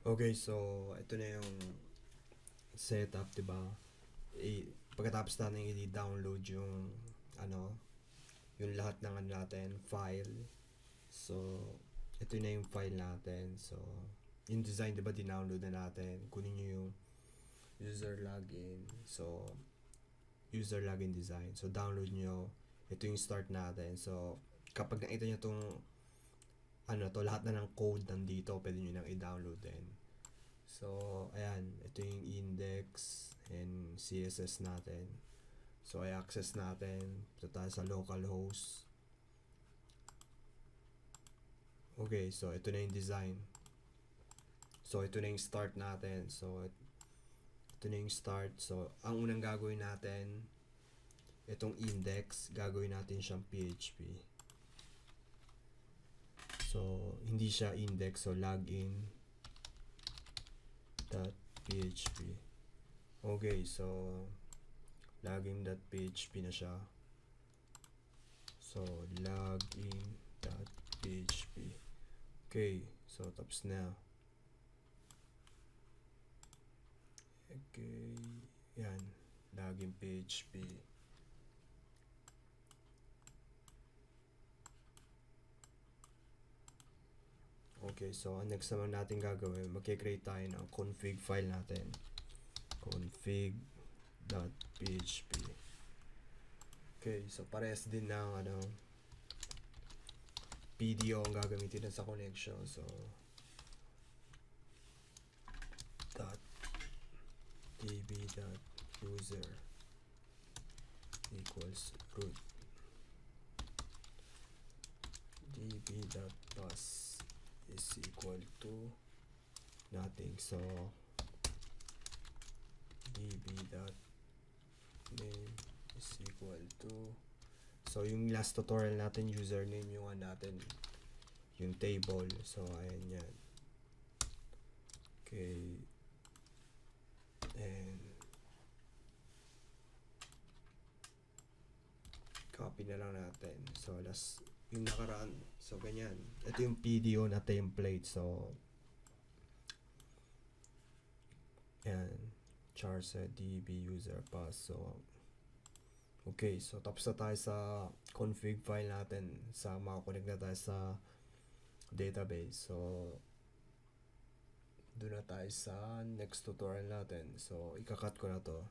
Okay, so ito na yung setup, 'di ba? Pagkatapos natin i-download yung ano, yung lahat ng ano natin, file. So, ito na yung file natin. So, yung design, 'di ba, dinownload na natin. Kunin niyo yung user login. So, user login design. So, download niyo. Ito yung start natin. So, kapag nakita niyo tong ano to, lahat na ng code nandito, pwede niyo nang i-download din. So, ayan, ito yung index and CSS natin. So, i-access natin. So, tayo sa localhost. Okay, so ito na yung design. So, ito na yung start natin. So, ito na yung start. So, ang unang gagawin natin, itong index, gagawin natin siyang PHP. So, hindi siya index. So, login .php. Okay, so login.php na siya. So, login.php. Okay, so tapos na. Okay, yan. Login.php. Okay, so ang next naman natin gagawin, mag-create tayo ng config file natin. config.php. Okay, so parehas din ng ano, PDO ang gagamitin sa connection. So, .db.user equals root db.pass is equal to nothing. So, db.name is equal to, so yung last tutorial natin, username yung natin, yung table. So, ayan yan. Okay. And copy na lang natin. So, last, yung nakaraan. So, ganyan. Ito yung PDO na template. So, yan. Char sa db user pass. So, okay. So, tapos na tayo sa config file natin. Sa makakonect na tayo sa database. So, doon na tayo sa next tutorial natin. So, ikakat ko na to.